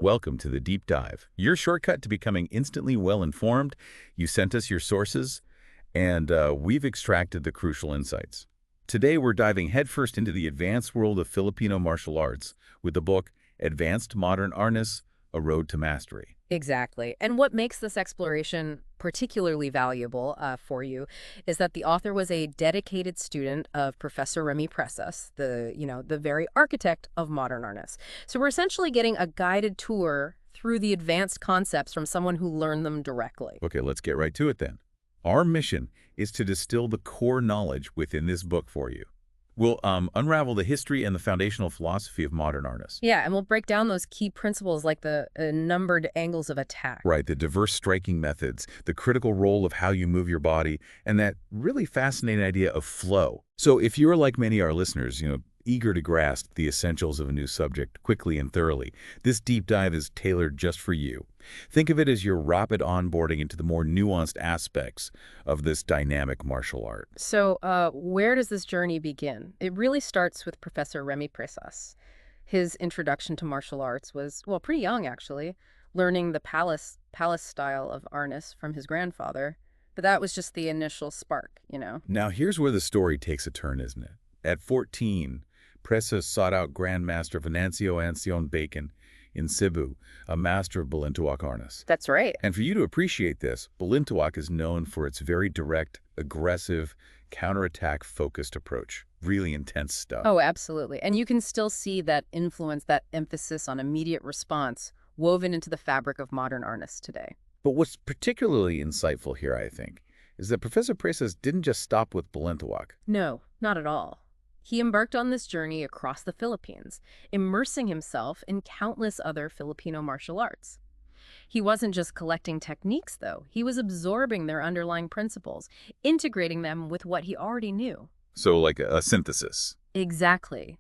Welcome to the Deep Dive, your shortcut to becoming instantly well-informed. You sent us your sources, and we've extracted the crucial insights. Today, we're diving headfirst into the advanced world of Filipino martial arts with the book Advanced Modern Arnis, A Road to Mastery. Exactly. And what makes this exploration particularly valuable for you is that the author was a dedicated student of Professor Remy Presas, the very architect of modern arnis. So we're essentially getting a guided tour through the advanced concepts from someone who learned them directly. Okay, let's get right to it then. Our mission is to distill the core knowledge within this book for you. We'll unravel the history and the foundational philosophy of modern arnis. Yeah, and we'll break down those key principles like the numbered angles of attack. Right, the diverse striking methods, the critical role of how you move your body, and that really fascinating idea of flow. So if you're like many of our listeners, eager to grasp the essentials of a new subject quickly and thoroughly, this deep dive is tailored just for you. Think of it as your rapid onboarding into the more nuanced aspects of this dynamic martial art. So where does this journey begin? It really starts with Professor Remy Presas. His introduction to martial arts was, well, pretty young, actually, learning the palace style of arnis from his grandfather. But that was just the initial spark, Now, here's where the story takes a turn, isn't it? At 14, Presas sought out Grandmaster Venancio Ancion Bacon in Cebu, a master of Balintawak arnis. That's right. And for you to appreciate this, Balintawak is known for its very direct, aggressive, counterattack-focused approach. Really intense stuff. Oh, absolutely. And you can still see that influence, that emphasis on immediate response woven into the fabric of modern arnis today. But what's particularly insightful here, I think, is that Professor Presas didn't just stop with Balintawak. No, not at all. He embarked on this journey across the Philippines, immersing himself in countless other Filipino martial arts. He wasn't just collecting techniques, though. He was absorbing their underlying principles, integrating them with what he already knew. So like a synthesis. Exactly.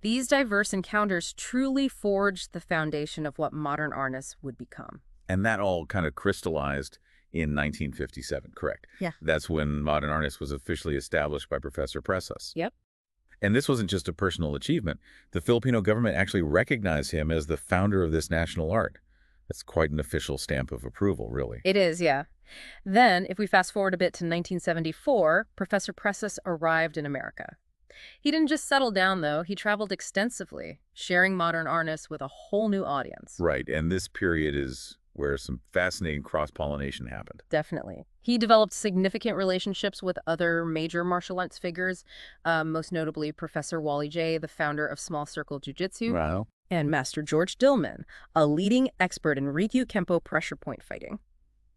These diverse encounters truly forged the foundation of what modern arnis would become. And that all kind of crystallized in 1957, correct? Yeah. That's when modern arnis was officially established by Professor Presas. Yep. And this wasn't just a personal achievement. The Filipino government actually recognized him as the founder of this national art. That's quite an official stamp of approval, really. It is, yeah. Then, if we fast forward a bit to 1974, Professor Presas arrived in America. He didn't just settle down, though. He traveled extensively, sharing modern arnis with a whole new audience. Right, and this period is where some fascinating cross-pollination happened. Definitely. He developed significant relationships with other major martial arts figures, most notably Professor Wally J., the founder of Small Circle Jiu-Jitsu, Wow. and Master George Dillman, a leading expert in Rikyu Kempo pressure point fighting.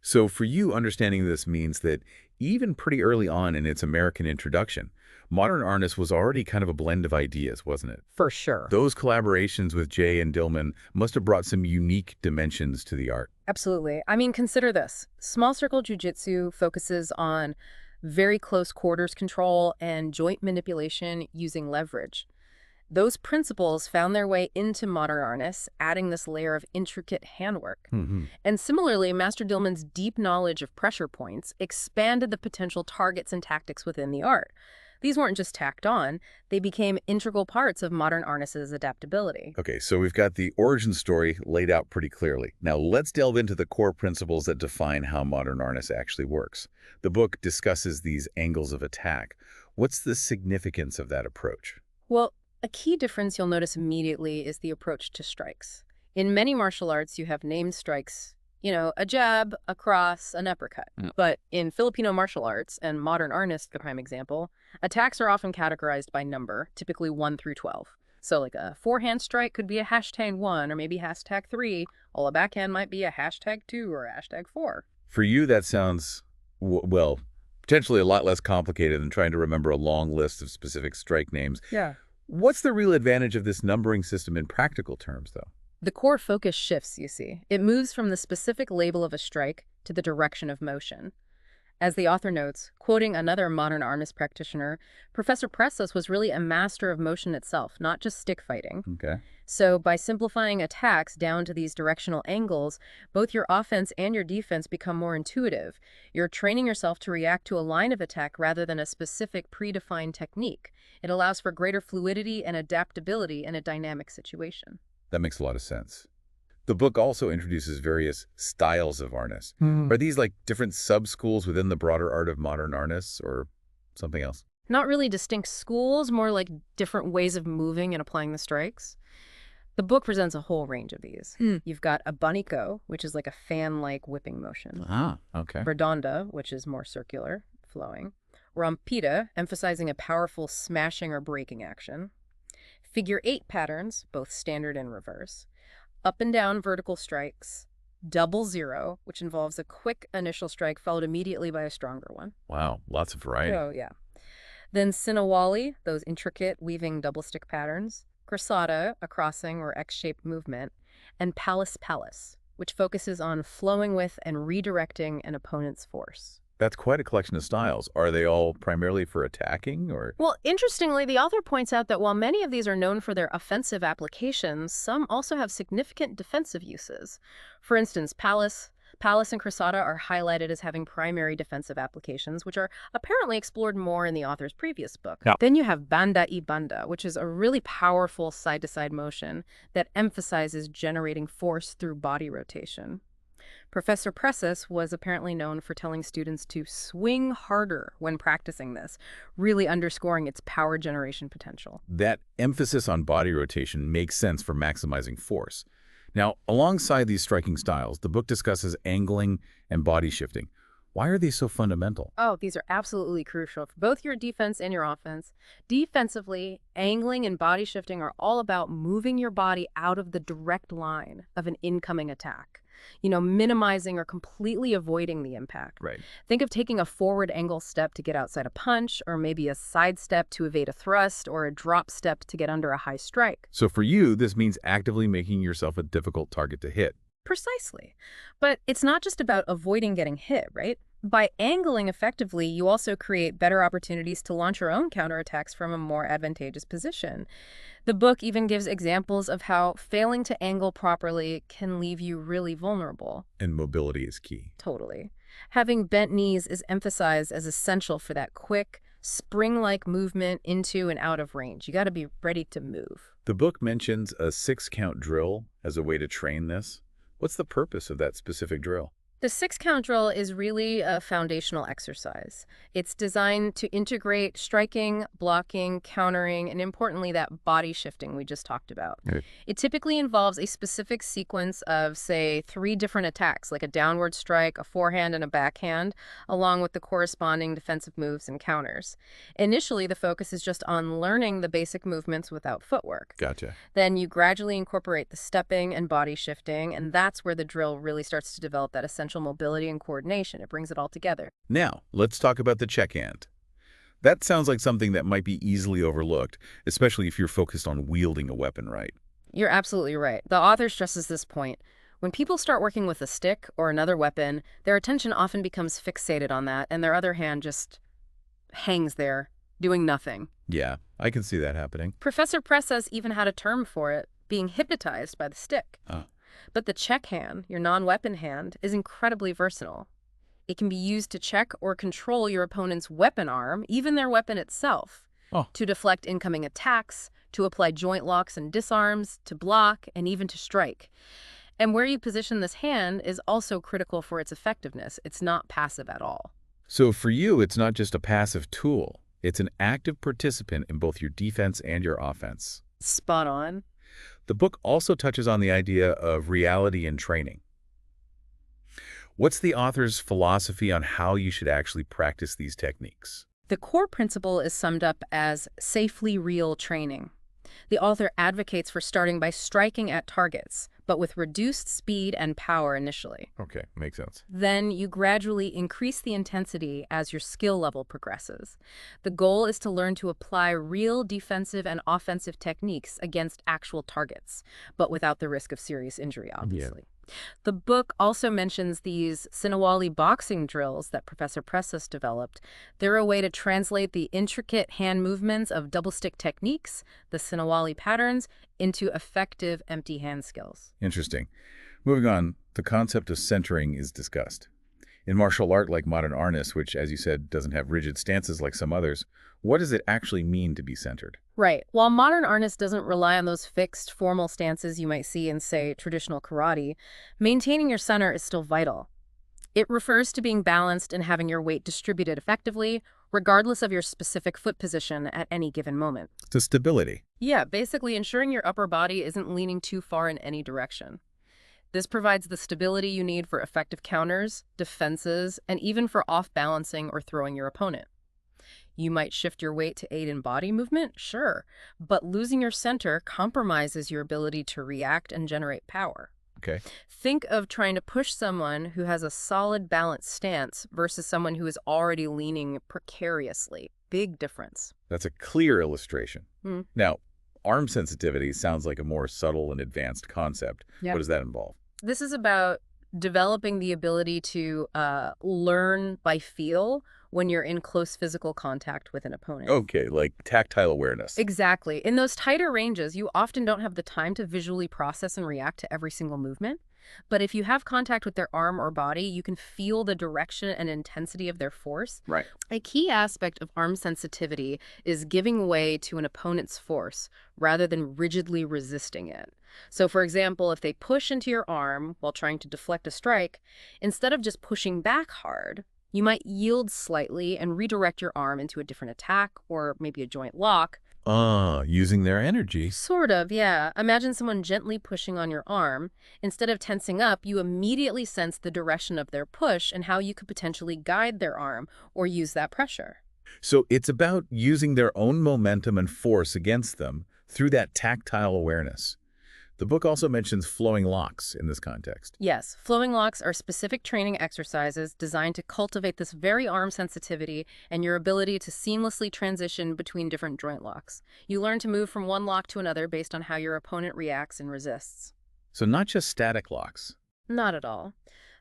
So for you, understanding this means that even pretty early on in its American introduction, modern arnis was already kind of a blend of ideas, wasn't it? For sure. Those collaborations with Jay and Dillman must have brought some unique dimensions to the art. Absolutely. I mean, consider this. Small Circle Jiu-Jitsu focuses on very close quarters control and joint manipulation using leverage. Those principles found their way into modern arnis, adding this layer of intricate handwork. And similarly, Master Dillman's deep knowledge of pressure points expanded the potential targets and tactics within the art. These weren't just tacked on, they became integral parts of modern arnis's adaptability. Okay, so we've got the origin story laid out pretty clearly. Now let's delve into the core principles that define how modern arnis actually works. The book discusses these angles of attack. What's the significance of that approach? Well, a key difference you'll notice immediately is the approach to strikes. In many martial arts, you have named strikes, a jab, a cross, an uppercut. But in Filipino martial arts and modern arnis, the prime example, attacks are often categorized by number, typically 1 through 12. So like a forehand strike could be a #1 or maybe #3, while a backhand might be a #2 or a #4. For you, that sounds, well, potentially a lot less complicated than trying to remember a long list of specific strike names. Yeah. What's the real advantage of this numbering system in practical terms, though? The core focus shifts, you see. It moves from the specific label of a strike to the direction of motion. As the author notes, quoting another modern arnis practitioner, Professor Presas was really a master of motion itself, not just stick fighting. Okay. So by simplifying attacks down to these directional angles, both your offense and your defense become more intuitive. You're training yourself to react to a line of attack rather than a specific predefined technique. It allows for greater fluidity and adaptability in a dynamic situation. That makes a lot of sense. The book also introduces various styles of Arnis. Are these like different sub-schools within the broader art of modern Arnis or something else? Not really distinct schools, more like different ways of moving and applying the strikes. The book presents a whole range of these. You've got abanico, which is like a fan-like whipping motion. Ah, okay. Redonda, which is more circular, flowing. Rompida, emphasizing a powerful smashing or breaking action. Figure 8 patterns, both standard and reverse. Up and down vertical strikes. Double zero, which involves a quick initial strike followed immediately by a stronger one. Wow, lots of variety. Oh, yeah. Then sinawali, those intricate weaving double stick patterns. Crissata, a crossing or X-shaped movement. And palace, which focuses on flowing with and redirecting an opponent's force. That's quite a collection of styles. Are they all primarily for attacking or? Well, interestingly, the author points out that while many of these are known for their offensive applications, some also have significant defensive uses. For instance, palace and crissata are highlighted as having primary defensive applications, which are apparently explored more in the author's previous book. Yeah. Then you have banda y banda, which is a really powerful side-to-side motion that emphasizes generating force through body rotation. Professor Presas was apparently known for telling students to swing harder when practicing this, really underscoring its power generation potential. That emphasis on body rotation makes sense for maximizing force. Now, alongside these striking styles, the book discusses angling and body shifting. Why are these so fundamental? Oh, these are absolutely crucial for both your defense and your offense. Defensively, angling and body shifting are all about moving your body out of the direct line of an incoming attack. Minimizing or completely avoiding the impact. Right. Think of taking a forward angle step to get outside a punch, or maybe a side step to evade a thrust, or a drop step to get under a high strike. So for you, this means actively making yourself a difficult target to hit. Precisely. But it's not just about avoiding getting hit, right? By angling effectively, you also create better opportunities to launch your own counterattacks from a more advantageous position. The book even gives examples of how failing to angle properly can leave you really vulnerable. And mobility is key. Totally. Having bent knees is emphasized as essential for that quick, spring-like movement into and out of range. You got to be ready to move. The book mentions a 6-count drill as a way to train this. What's the purpose of that specific drill? The 6-count drill is really a foundational exercise. It's designed to integrate striking, blocking, countering, and importantly, that body shifting we just talked about. Okay. It typically involves a specific sequence of, say, 3 different attacks, like a downward strike, a forehand, and a backhand, along with the corresponding defensive moves and counters. Initially, the focus is just on learning the basic movements without footwork. Gotcha. Then you gradually incorporate the stepping and body shifting, and that's where the drill really starts to develop that essential mobility and coordination. It brings it all together. Now, let's talk about the check hand. That sounds like something that might be easily overlooked, especially if you're focused on wielding a weapon right. You're absolutely right. The author stresses this point. When people start working with a stick or another weapon, their attention often becomes fixated on that, and their other hand just hangs there, doing nothing. Yeah, I can see that happening. Professor Presas even had a term for it, being hypnotized by the stick. Ah. But the check hand, your non-weapon hand, is incredibly versatile. It can be used to check or control your opponent's weapon arm, even their weapon itself, to deflect incoming attacks, to apply joint locks and disarms, to block, and even to strike. And where you position this hand is also critical for its effectiveness. It's not passive at all. So for you, it's not just a passive tool. It's an active participant in both your defense and your offense. Spot on. The book also touches on the idea of reality and training. What's the author's philosophy on how you should actually practice these techniques? The core principle is summed up as safely real training. The author advocates for starting by striking at targets, but with reduced speed and power initially. Okay, makes sense. Then you gradually increase the intensity as your skill level progresses. The goal is to learn to apply real defensive and offensive techniques against actual targets, but without the risk of serious injury, obviously. The book also mentions these sinawali boxing drills that Professor Presas developed. They're a way to translate the intricate hand movements of double stick techniques, the sinawali patterns, into effective empty hand skills. Interesting. Moving on, the concept of centering is discussed. In martial art like modern Arnis, which, as you said, doesn't have rigid stances like some others, what does it actually mean to be centered? Right. While modern Arnis doesn't rely on those fixed, formal stances you might see in, say, traditional karate, maintaining your center is still vital. It refers to being balanced and having your weight distributed effectively, regardless of your specific foot position at any given moment. To stability. Yeah, basically ensuring your upper body isn't leaning too far in any direction. This provides the stability you need for effective counters, defenses, and even for off-balancing or throwing your opponent. You might shift your weight to aid in body movement, sure, but losing your center compromises your ability to react and generate power. Okay. Think of trying to push someone who has a solid balanced stance versus someone who is already leaning precariously. Big difference. That's a clear illustration. Hmm. Now, arm sensitivity sounds like a more subtle and advanced concept. Yeah. What does that involve? This is about developing the ability to learn by feel when you're in close physical contact with an opponent. Okay, like tactile awareness. Exactly. In those tighter ranges, you often don't have the time to visually process and react to every single movement. But if you have contact with their arm or body, you can feel the direction and intensity of their force. Right. A key aspect of arm sensitivity is giving way to an opponent's force rather than rigidly resisting it. So, for example, if they push into your arm while trying to deflect a strike, instead of just pushing back hard, you might yield slightly and redirect your arm into a different attack or maybe a joint lock. Using their energy. Sort of, yeah. Imagine someone gently pushing on your arm. Instead of tensing up, you immediately sense the direction of their push and how you could potentially guide their arm or use that pressure. So it's about using their own momentum and force against them through that tactile awareness. The book also mentions flowing locks in this context. Yes, flowing locks are specific training exercises designed to cultivate this very arm sensitivity and your ability to seamlessly transition between different joint locks. You learn to move from one lock to another based on how your opponent reacts and resists. So not just static locks. Not at all.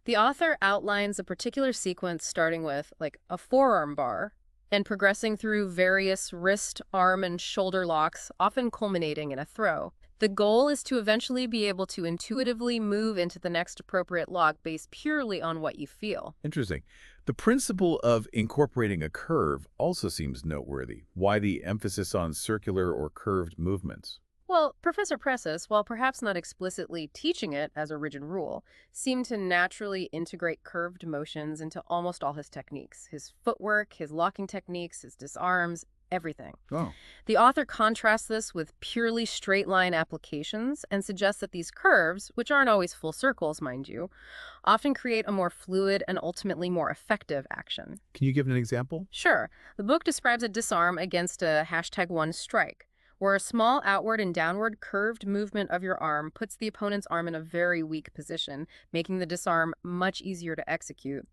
The author outlines a particular sequence starting with, like, a forearm bar and progressing through various wrist, arm, and shoulder locks, often culminating in a throw. The goal is to eventually be able to intuitively move into the next appropriate lock based purely on what you feel. Interesting. The principle of incorporating a curve also seems noteworthy. Why the emphasis on circular or curved movements? Well, Professor Presas, while perhaps not explicitly teaching it as a rigid rule, seemed to naturally integrate curved motions into almost all his techniques. His footwork, his locking techniques, his disarms, everything. Oh. The author contrasts this with purely straight-line applications and suggests that these curves, which aren't always full circles, mind you, often create a more fluid and ultimately more effective action. Can you give an example? Sure. The book describes a disarm against a #1 strike, where a small outward and downward curved movement of your arm puts the opponent's arm in a very weak position, making the disarm much easier to execute.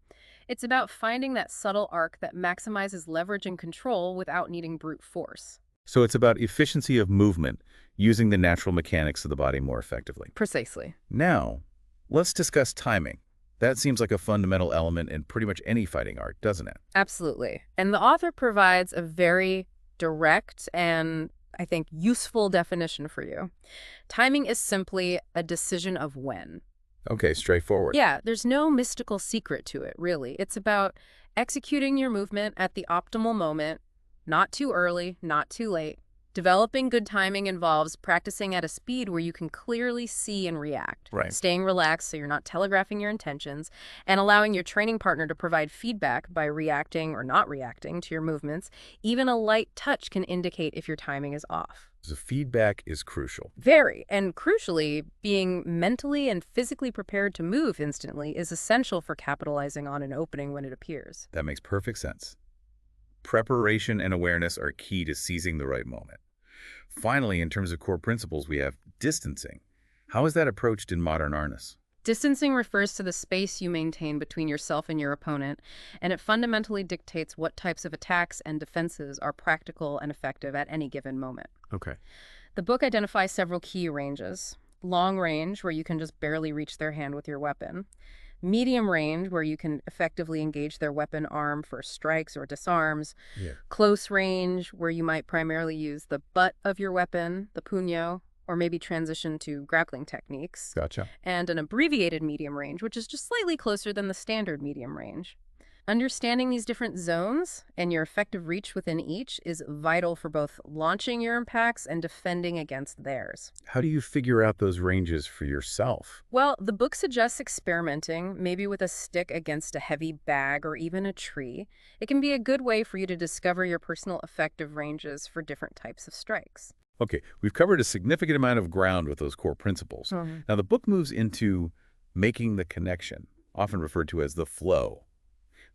It's about finding that subtle arc that maximizes leverage and control without needing brute force. So it's about efficiency of movement, using the natural mechanics of the body more effectively. Precisely. Now, let's discuss timing. That seems like a fundamental element in pretty much any fighting art, doesn't it? Absolutely. And the author provides a very direct and, I think, useful definition for you. Timing is simply a decision of when. Okay, straightforward. Yeah, there's no mystical secret to it, really. It's about executing your movement at the optimal moment, not too early, not too late. Developing good timing involves practicing at a speed where you can clearly see and react. Right. Staying relaxed so you're not telegraphing your intentions, and allowing your training partner to provide feedback by reacting or not reacting to your movements. Even a light touch can indicate if your timing is off. So feedback is crucial. Very. And crucially, being mentally and physically prepared to move instantly is essential for capitalizing on an opening when it appears. That makes perfect sense. Preparation and awareness are key to seizing the right moment. Finally, in terms of core principles, we have distancing. How is that approached in modern Arnis? Distancing refers to the space you maintain between yourself and your opponent, and it fundamentally dictates what types of attacks and defenses are practical and effective at any given moment. Okay. The book identifies several key ranges. Long range, where you can just barely reach their hand with your weapon. Medium range, where you can effectively engage their weapon arm for strikes or disarms. Yeah. Close range, where you might primarily use the butt of your weapon, the puño, or maybe transition to grappling techniques, Gotcha. and an abbreviated medium range, which is just slightly closer than the standard medium range. Understanding these different zones and your effective reach within each is vital for both launching your impacts and defending against theirs. How do you figure out those ranges for yourself? Well, the book suggests experimenting, maybe with a stick against a heavy bag or even a tree. It can be a good way for you to discover your personal effective ranges for different types of strikes. Okay, we've covered a significant amount of ground with those core principles. Now, the book moves into making the connection, often referred to as the flow.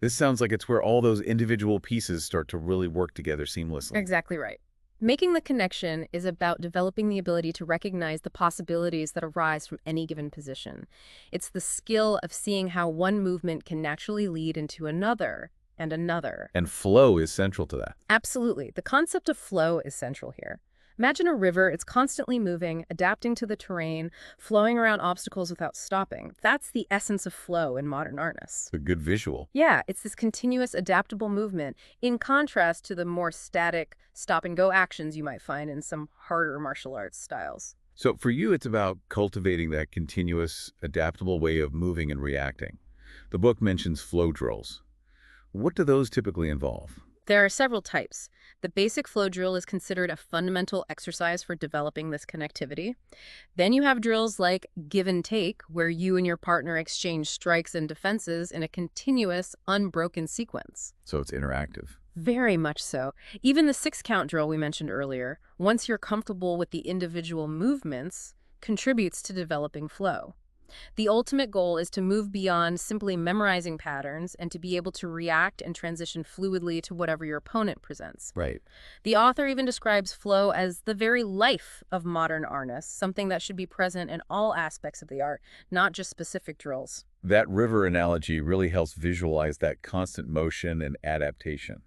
This sounds like it's where all those individual pieces start to really work together seamlessly. Exactly right. Making the connection is about developing the ability to recognize the possibilities that arise from any given position. It's the skill of seeing how one movement can naturally lead into another and another. And flow is central to that. Absolutely. The concept of flow is central here. Imagine a river. It's constantly moving, adapting to the terrain, flowing around obstacles without stopping. That's the essence of flow in modern arnis. A good visual. Yeah, it's this continuous adaptable movement in contrast to the more static stop-and-go actions you might find in some harder martial arts styles. So for you, it's about cultivating that continuous, adaptable way of moving and reacting. The book mentions flow drills. What do those typically involve? There are several types. The basic flow drill is considered a fundamental exercise for developing this connectivity. Then you have drills like give and take, where you and your partner exchange strikes and defenses in a continuous, unbroken sequence. So it's interactive. Very much so. Even the 6-count drill we mentioned earlier, once you're comfortable with the individual movements, contributes to developing flow. The ultimate goal is to move beyond simply memorizing patterns and to be able to react and transition fluidly to whatever your opponent presents. Right. The author even describes flow as the very life of modern arnis, something that should be present in all aspects of the art, not just specific drills. That river analogy really helps visualize that constant motion and adaptation.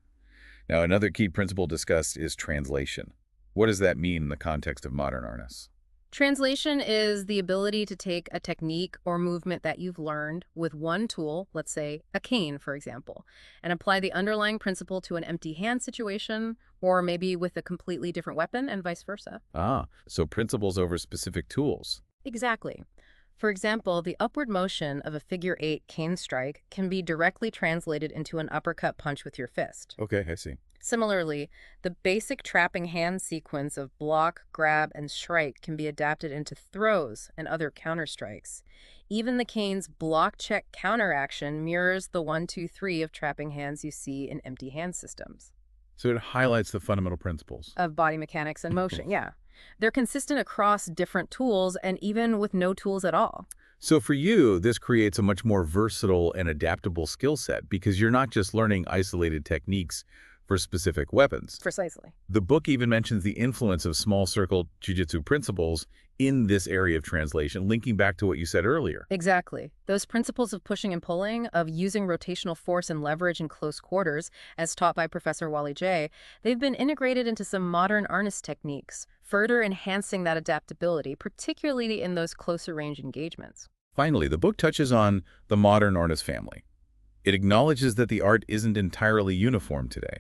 Now, another key principle discussed is translation. What does that mean in the context of modern arnis? Translation is the ability to take a technique or movement that you've learned with one tool, let's say a cane, for example, and apply the underlying principle to an empty hand situation, or maybe with a completely different weapon and vice versa. Ah, so principles over specific tools. Exactly. For example, the upward motion of a figure-8 cane strike can be directly translated into an uppercut punch with your fist. Okay, I see. Similarly, the basic trapping hand sequence of block, grab, and strike can be adapted into throws and other counter-strikes. Even the cane's block-check counter-action mirrors the 1-2-3 of trapping hands you see in empty hand systems. So it highlights the fundamental principles. Of body mechanics and motion, yeah. They're consistent across different tools and even with no tools at all. So for you, this creates a much more versatile and adaptable skill set because you're not just learning isolated techniques for specific weapons. Precisely. The book even mentions the influence of small circle jiu-jitsu principles in this area of translation, linking back to what you said earlier. Exactly. Those principles of pushing and pulling, of using rotational force and leverage in close quarters, as taught by Professor Wally J., they've been integrated into some modern arnis techniques, further enhancing that adaptability, particularly in those closer range engagements. Finally, the book touches on the modern arnis family. It acknowledges that the art isn't entirely uniform today.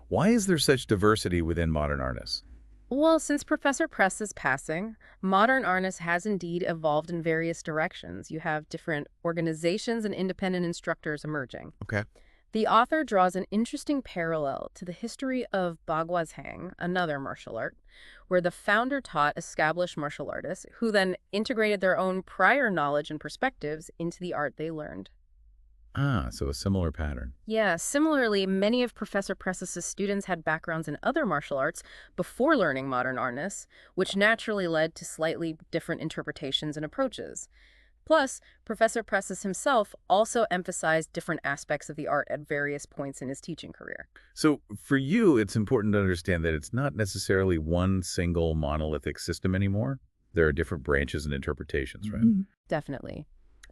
Why is there such diversity within modern arnis? Well, since Professor Presas' passing, modern arnis has indeed evolved in various directions. You have different organizations and independent instructors emerging. Okay. The author draws an interesting parallel to the history of Bagwazhang, another martial art, where the founder taught established martial artists who then integrated their own prior knowledge and perspectives into the art they learned. Ah, so a similar pattern. Yeah, similarly, many of Professor Presas' students had backgrounds in other martial arts before learning modern arnis, which naturally led to slightly different interpretations and approaches. Plus, Professor Presas himself also emphasized different aspects of the art at various points in his teaching career. So for you, it's important to understand that it's not necessarily one single monolithic system anymore. There are different branches and interpretations, right? Definitely.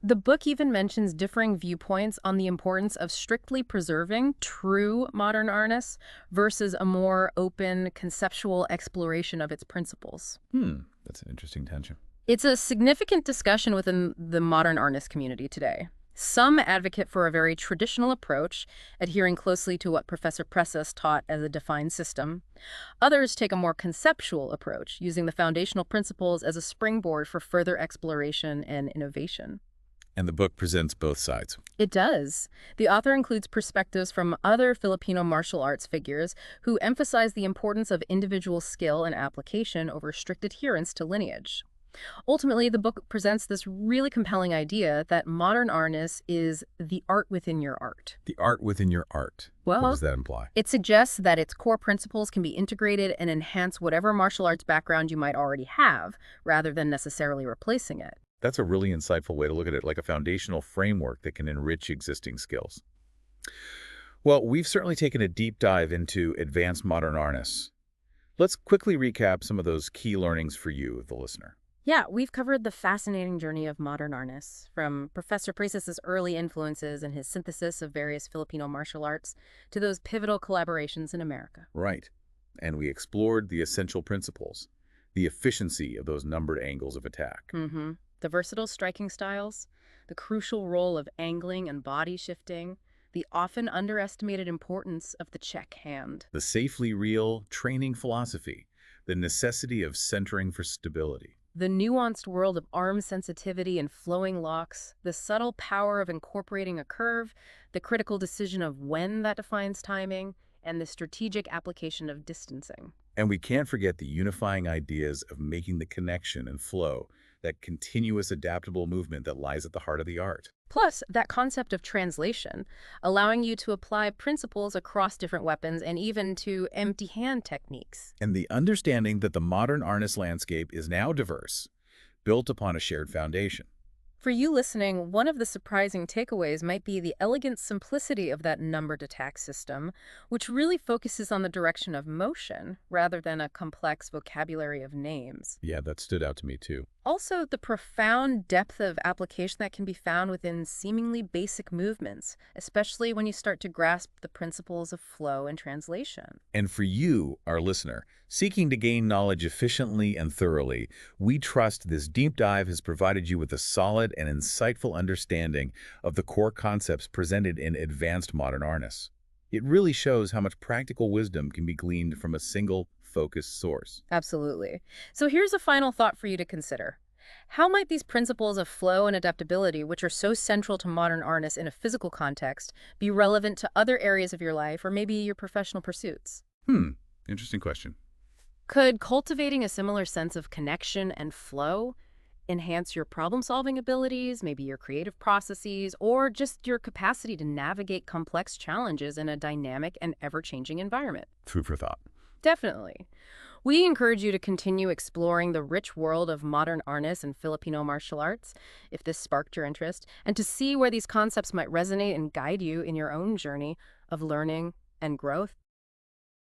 The book even mentions differing viewpoints on the importance of strictly preserving true modern arnis versus a more open, conceptual exploration of its principles. That's an interesting tension. It's a significant discussion within the modern arnis community today. Some advocate for a very traditional approach, adhering closely to what Professor Presas taught as a defined system. Others take a more conceptual approach, using the foundational principles as a springboard for further exploration and innovation. And the book presents both sides. It does. The author includes perspectives from other Filipino martial arts figures who emphasize the importance of individual skill and application over strict adherence to lineage. Ultimately, the book presents this really compelling idea that modern arnis is the art within your art. The art within your art. What Well, does that imply? it suggests that its core principles can be integrated and enhance whatever martial arts background you might already have, rather than necessarily replacing it. That's a really insightful way to look at it, like a foundational framework that can enrich existing skills. Well, we've certainly taken a deep dive into Advanced Modern Arnis. Let's quickly recap some of those key learnings for you, the listener. Yeah, we've covered the fascinating journey of modern arnis, from Professor Presas' early influences and his synthesis of various Filipino martial arts to those pivotal collaborations in America. Right. And we explored the essential principles, the efficiency of those numbered angles of attack. The versatile striking styles, the crucial role of angling and body shifting, the often underestimated importance of the check hand. The safely real training philosophy, the necessity of centering for stability. The nuanced world of arm sensitivity and flowing locks, the subtle power of incorporating a curve, the critical decision of when that defines timing, and the strategic application of distancing. And we can't forget the unifying ideas of making the connection and flow, that continuous adaptable movement that lies at the heart of the art. Plus, that concept of translation, allowing you to apply principles across different weapons and even to empty hand techniques. And the understanding that the modern arnis landscape is now diverse, built upon a shared foundation. For you listening, one of the surprising takeaways might be the elegant simplicity of that numbered attack system, which really focuses on the direction of motion rather than a complex vocabulary of names. Yeah, that stood out to me too. Also, the profound depth of application that can be found within seemingly basic movements, especially when you start to grasp the principles of flow and translation. And for you, our listener, seeking to gain knowledge efficiently and thoroughly, we trust this deep dive has provided you with a solid and insightful understanding of the core concepts presented in Advanced Modern Arnis. It really shows how much practical wisdom can be gleaned from a single, focused source. Absolutely. So here's a final thought for you to consider. How might these principles of flow and adaptability, which are so central to modern arnis in a physical context, be relevant to other areas of your life or maybe your professional pursuits? Interesting question. Could cultivating a similar sense of connection and flow enhance your problem-solving abilities, maybe your creative processes, or just your capacity to navigate complex challenges in a dynamic and ever-changing environment? Food for thought. Definitely. We encourage you to continue exploring the rich world of modern arnis and Filipino martial arts, if this sparked your interest, and to see where these concepts might resonate and guide you in your own journey of learning and growth.